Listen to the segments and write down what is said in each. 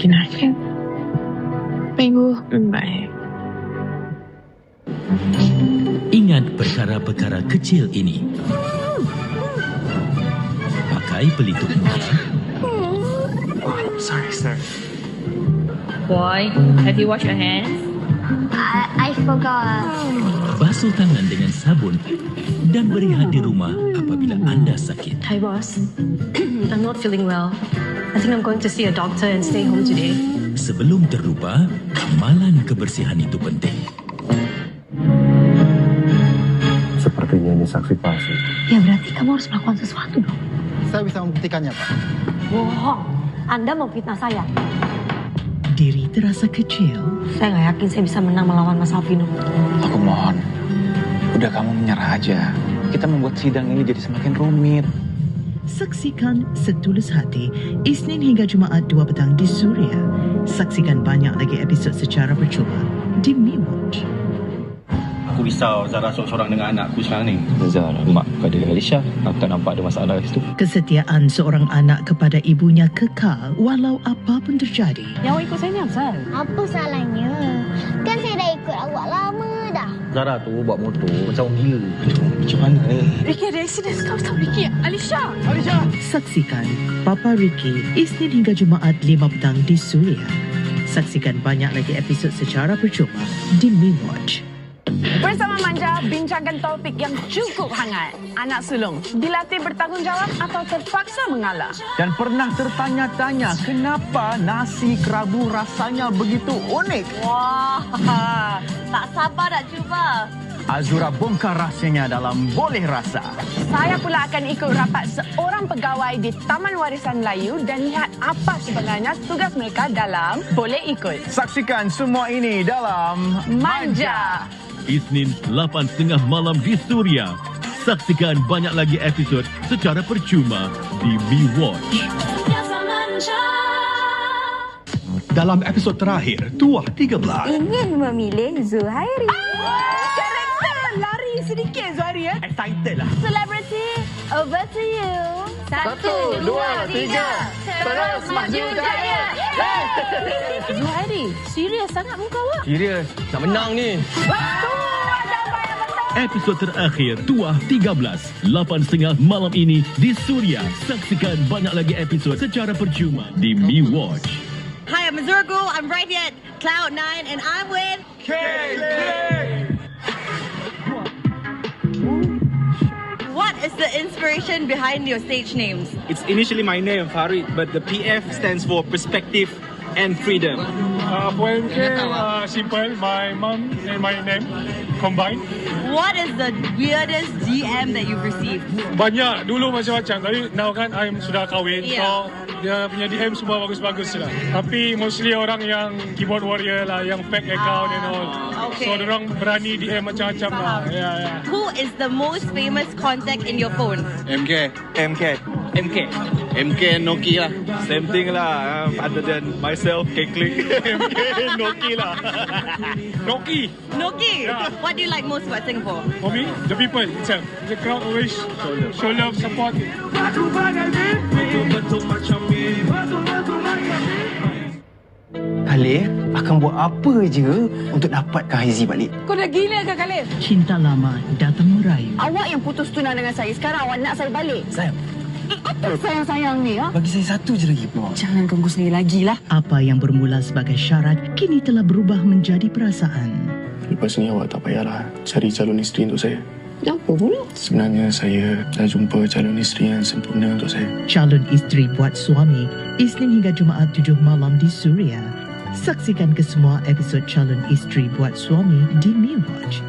Kinaka. Minggu baik. Ingat perkara-perkara kecil ini. Pakai pelitup muka. Oh, sorry, sir. Boy, have you washed your hands? I forgot. Basuh tangan dengan sabun dan berehat di rumah apabila anda sakit. Hi boss, I'm not feeling well. I think I'm going to see a doctor and stay home today. Sebelum terlupa, amalan kebersihan itu penting. Sepertinya ini saksi palsu. Ya berarti kamu harus melakukan sesuatu dong. Saya bisa membuktikannya, Pak. Bohong, Anda memfitnah saya. Diri terasa kecil. Saya nggak yakin saya bisa menang melawan Mas Alvino. Aku mohon, udah kamu menyerah aja. Kita membuat sidang ini jadi semakin rumit. Saksikan Setulus Hati Isnin hingga Jumaat 2 petang di Suria. Saksikan banyak lagi episod secara percuma di MeWatch. Aku risau Zara seorang-seorang dengan anakku sekarang ni. Zara, mak kepada Alicia. Aku tak nampak ada masalah di situ. Kesetiaan seorang anak kepada ibunya kekal walau apa pun terjadi. Yang ikut saya ni apa? Apa salahnya? Kan saya dah ikut awak lama dah. Zara tu buat motor macam orang gila. Macam mana ni? Ricky ada accident. Kau tahu Ricky? Alicia! Saksikan Papa Ricky Isnin hingga Jumaat 5 petang di Suria. Saksikan banyak lagi episod secara percuma di MeWatch. Bersama Manja, bincangkan topik yang cukup hangat. Anak sulung, dilatih bertanggungjawab atau terpaksa mengalah? Dan pernah tertanya-tanya kenapa nasi kerabu rasanya begitu unik? Wah, tak sabar nak cuba. Azura bongkar rahsianya dalam Boleh Rasa. Saya pula akan ikut rapat seorang pegawai di Taman Warisan Melayu dan lihat apa sebenarnya tugas mereka dalam Boleh Ikut. Saksikan semua ini dalam Manja. Isnin 8.30 malam di Suria. Saksikan banyak lagi episod secara percuma di MeWatch. Dalam episod terakhir, Tuah 13. Ingin memilih Zuhairi. Karakter lari sedikit Zuhairi ya. Excited lah. Celebrity, over to you. 1, 2, 3. Terus maju jaya. Zuhairi, serius sangat muka awak. Serius, nak menang ni. Episod terakhir, Tuah 13. 8.30 malam ini di Suria. Saksikan banyak lagi episod secara percuma di MeWatch. Hi, I'm Azura Gul. I'm right here at Cloud9 and I'm with What is the inspiration behind your stage names? It's initially my name, Farid, but the PF stands for Perspective and Freedom. For MK, simple. My mom and my name combined. What is the weirdest DM that you've received? Banyak, dulu macam-macam. Tapi now kan I sudah kahwin. Yeah. So, dia punya DM semua bagus-bagus lah. Tapi mostly orang yang keyboard warrior lah, yang fake account and all. Okay. So, diorang berani DM macam-macam lah. Yeah. Who is the most famous contact in your phone? MK. Noki lah. Same thing lah. Other than myself, K-Click. MK, Noki lah. Noki. Yeah. What do you like most about Singapore? For me, the people itself. The crowd always show love, support. Khalif akan buat apa je untuk dapatkan Haizi balik. Kau dah gila ke Khalif? Cinta lama datang merayu. Awak yang putus tunang dengan saya. Sekarang awak nak saya balik. Sayang, Apa sayang-sayang ni? Ha? bagi saya satu je lagi peluang. Jangan ganggu saya lagi lah. Apa yang bermula sebagai syarat kini telah berubah menjadi perasaan. Lepas ni awak tak payahlah cari calon isteri untuk saya. Apa pula? Sebenarnya saya dah jumpa calon isteri yang sempurna untuk saya. Calon isteri buat suami Isnin hingga Jumaat 7 malam di Suria. Saksikan kesemua episod Calon Isteri Buat Suami di MeWatch.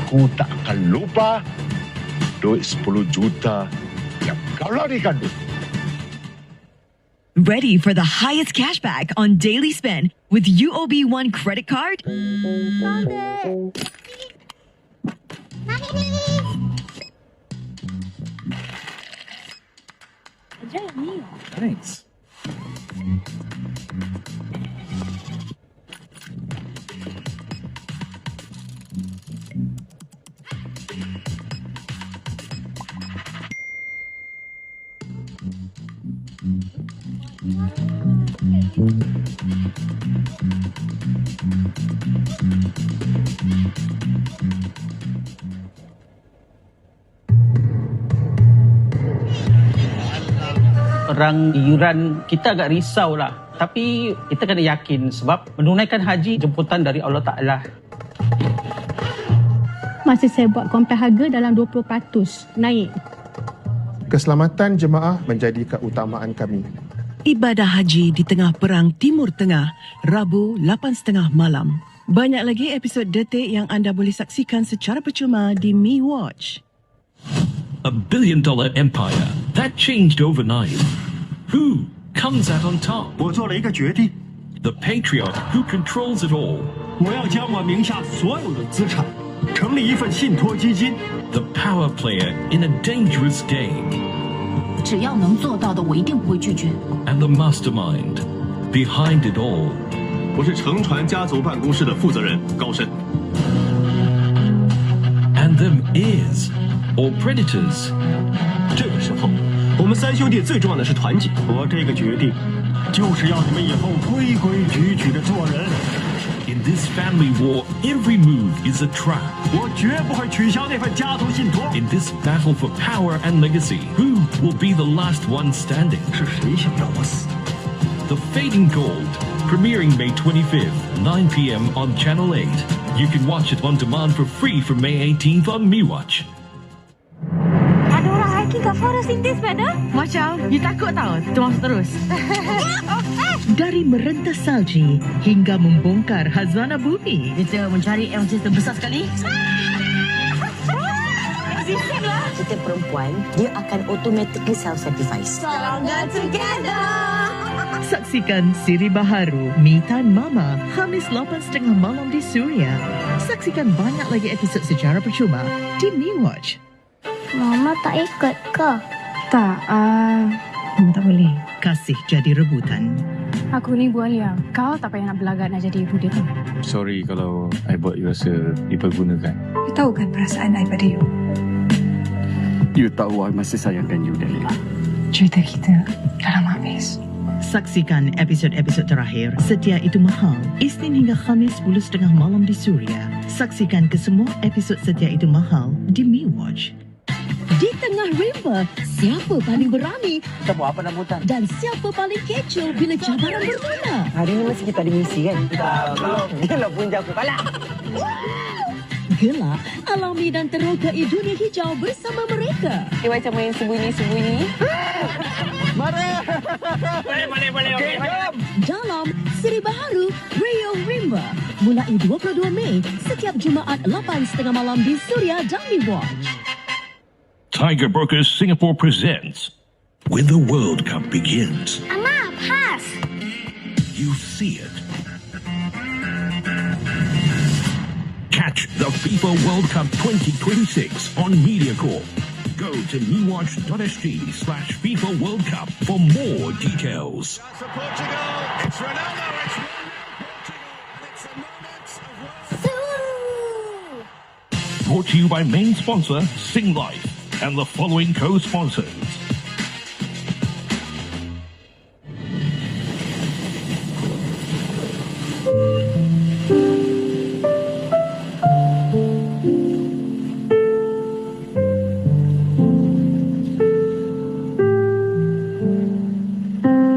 Aku tak akan lupa duit 10 juta yang kau larikan dulu. Ready for the highest cashback on daily spend with UOB One credit card? Thanks. Orang iuran kita agak risau lah. Tapi kita kena yakin sebab menunaikan haji jemputan dari Allah Ta'ala. Masa saya buat compare harga dalam 20% naik. Keselamatan jemaah menjadi keutamaan kami. Ibadah haji di tengah perang Timur Tengah, Rabu 8.30 malam. Banyak lagi episod detik yang anda boleh saksikan secara percuma di MeWatch. A billion-dollar empire that changed overnight. Who comes out on top? 我做了一个决定。 The patriarch who controls it all. 我要将我名下所有的资产成立一份信托基金。 The power player in a dangerous game. 只要能做到的，我一定不会拒绝。 And the mastermind behind it all. 我是乘船家族办公室的负责人高深。 And them is all predators. 这个时候，我们三兄弟最重要的是团结。我这个决定，就是要你们以后规规矩矩的做人。 In this family war, every move is a trap. 我绝不会取消那份家族信托。 In this battle for power and legacy, who will be the last one standing? 是谁想让我死？ The Fading Gold, premiering May 25th, 9 p.m. on Channel 8. You can watch it on demand for free from May 18th on MeWatch. Ada orang hiking kat forest in this weather? Macam, you takut tau? Terus terus. Dari merentas salji hingga membongkar khazanah bumi. Kita mencari yang cerita besar sekali. Kita perempuan, dia akan automatically self-sacrifice. Stronger together. Saksikan siri baharu Mitan Mama Khamis 8.30 malam di Suria. Saksikan banyak lagi episod secara percuma di MeWatch. Mama tak ikut ke? Tak, tak boleh. Kasih jadi rebutan. Aku ni Bu Alia. Kau tak payah nak berlagak nak jadi ibu dia tu. Sorry kalau I buat you rasa dipergunakan. You tahu kan perasaan I pada you? You tahu I masih sayangkan you, Dahlia. Cerita kita dah lama habis. Saksikan episod-episod terakhir Setia Itu Mahal Isnin hingga Khamis 10.30 malam di Suria. Saksikan kesemua episod Setia Itu Mahal di MeWatch. Di tengah rimba, siapa paling berani? Kita buat apa rambutan? Dan siapa paling kecoh bila cabaran bermula? Hari ni mesti kita ada misi kan? Belum. Dia lah punca aku kalah. Gelak, alami dan terokai dunia hijau bersama mereka. Dia macam main sembunyi-sembunyi. Mari. Boleh. Okay, dalam siri baharu Rio Rimba mulai 22 Mei setiap Jumaat 8.30 malam di Suria dan MeWatch. Tiger Brokers Singapore presents When the World Cup Begins. Ama, pass. You see it. Catch the FIFA World Cup 2026 on MediaCorp. Go to mewatch.sg/FIFA World Cup for more details. It's Ronaldo. Brought to you by main sponsor Sing Life and the following co-sponsors.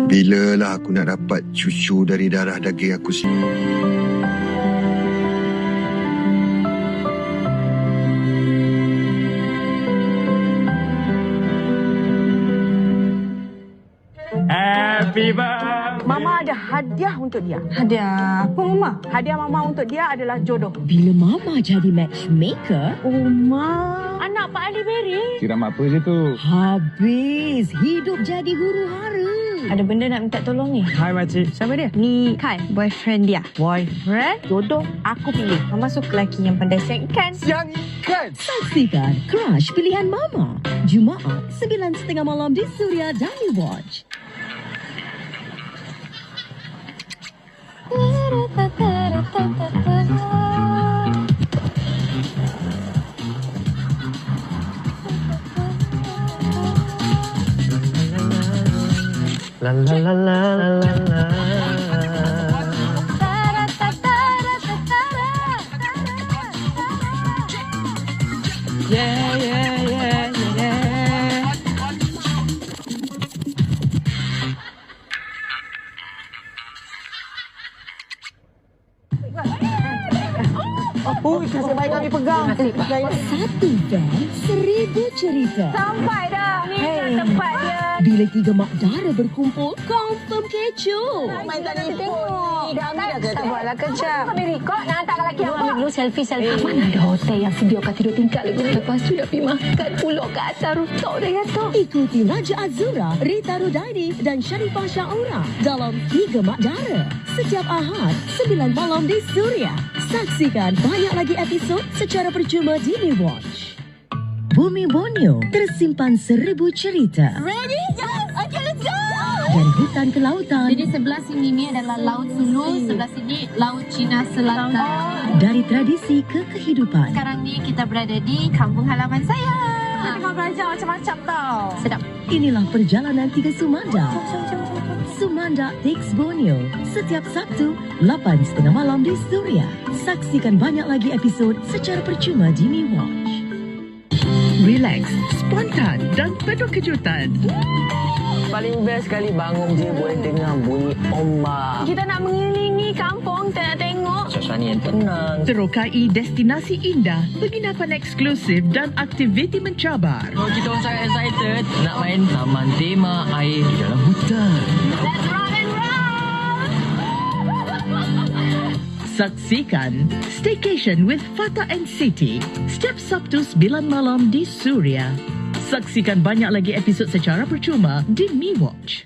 Bilalah aku nak dapat cucu dari darah daging aku sendiri. Happy birthday. Mama ada hadiah untuk dia. Hadiah apa Mama? Hadiah Mama untuk dia adalah jodoh. Bila Mama jadi matchmaker, Uma, anak Pak Ali Berry. Siram apa je tu? Habis hidup jadi huru-hara. Ada benda nak minta tolong ni. Hai makcik, siapa dia? Ni Kai, boyfriend dia. Boyfriend? Jodoh, aku pilih. Mama suka lelaki yang pandai siang ikan. Siang ikan? Saksikan Crush Pilihan Mama. Jumaat 9:30 malam di Suria Dami Watch. La la la la la la. Yeah, yeah, yeah, yeah. Oh, nasib baik kami pegang. Satu van, 1000 cerita. Sampai dah. Ni kan tempat dia. Bila 3 mak dara berkumpul, confirm kecoh. Main tak ada tengok. Tak buatlah kejap. Kami record nak hantar lelaki apa? Ambil dulu selfie. Mana ada hotel yang sediakan tidur tingkat lagi. Lepas tu dah pergi makan pulak kat atas rooftop dia kata. Ikuti Raja Azura, Rita Rudaini dan Sharifah Syaura dalam 3 Mak Dara. Setiap Ahad, 9 malam di Suria. Saksikan banyak lagi episod secara percuma di Mi Watch. Bumi Borneo tersimpan 1000 cerita. Ready? Yes! Okay, let's go! Dari hutan ke lautan. Jadi sebelah sini ni adalah Laut Sulu, sebelah sini Laut Cina Selatan. Dari tradisi ke kehidupan. Sekarang ni kita berada di kampung halaman saya. Kita tengah belajar macam-macam tau. Sedap. Inilah perjalanan 3 Sumanda. Sumanda Takes Borneo. Setiap Sabtu, 8:30 malam di Suria. Saksikan banyak lagi episod secara percuma di Mi Watch. Relax, spontan dan penuh kejutan. Paling best sekali bangun je boleh dengar bunyi ombak. Kita nak mengelilingi kampung, kita nak tengok Suasana yang tenang. Terokai destinasi indah, penginapan eksklusif dan aktiviti mencabar. Oh, kita orang sangat excited nak main taman tema air di dalam hutan. Let's run and run! Saksikan Staycation with Fata and Siti setiap Sabtu 9 malam di Suria. Saksikan banyak lagi episod secara percuma di Mi Watch.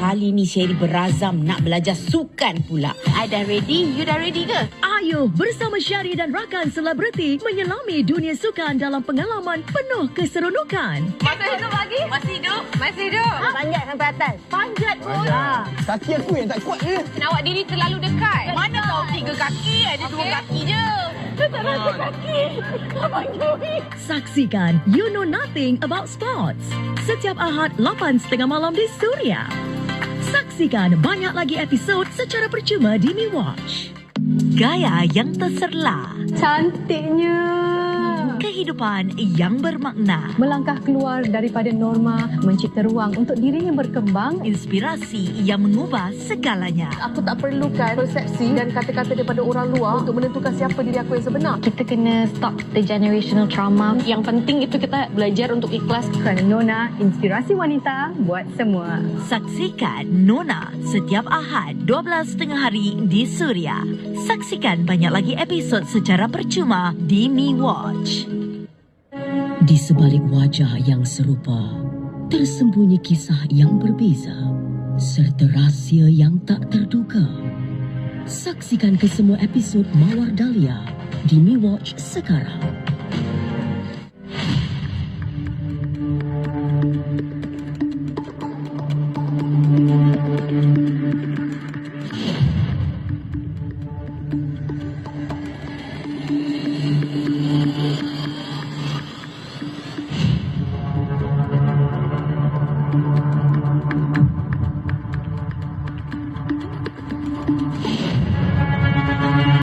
Kali ni Sherry berazam nak belajar sukan pula. I dah ready, you dah ready ke? Ayo bersama Syari dan rakan selebriti menyelami dunia sukan dalam pengalaman penuh keseronokan. Masih hidup lagi? Masih hidup? Masih hidup? Panjat sampai atas. Panjat pun? Kaki aku yang tak kuat je. Awak diri terlalu dekat. Mana tahu 3 kaki, ada 2 kaki je. Tak rasa kaki. Abang Joey. Saksikan You Know Nothing About Sports setiap Ahad 8:30 malam di Suria. Saksikan banyak lagi episod secara percuma di Mi Watch. Gaya yang terserlah. Cantiknya. Kehidupan yang bermakna. Melangkah keluar daripada norma, mencipta ruang untuk diri yang berkembang. Inspirasi yang mengubah segalanya. Aku tak perlukan persepsi dan kata-kata daripada orang luar untuk menentukan siapa diri aku yang sebenar. Kita kena stop the generational trauma. Yang penting itu kita belajar untuk ikhlas. Kerana Nona, inspirasi wanita buat semua. Saksikan Nona setiap Ahad 12:30 hari di Suria. Saksikan banyak lagi episod secara percuma di Mi Watch. Di sebalik wajah yang serupa, tersembunyi kisah yang berbeza serta rahsia yang tak terduga. Saksikan kesemua episod Mawar Dahlia di Mi Watch sekarang.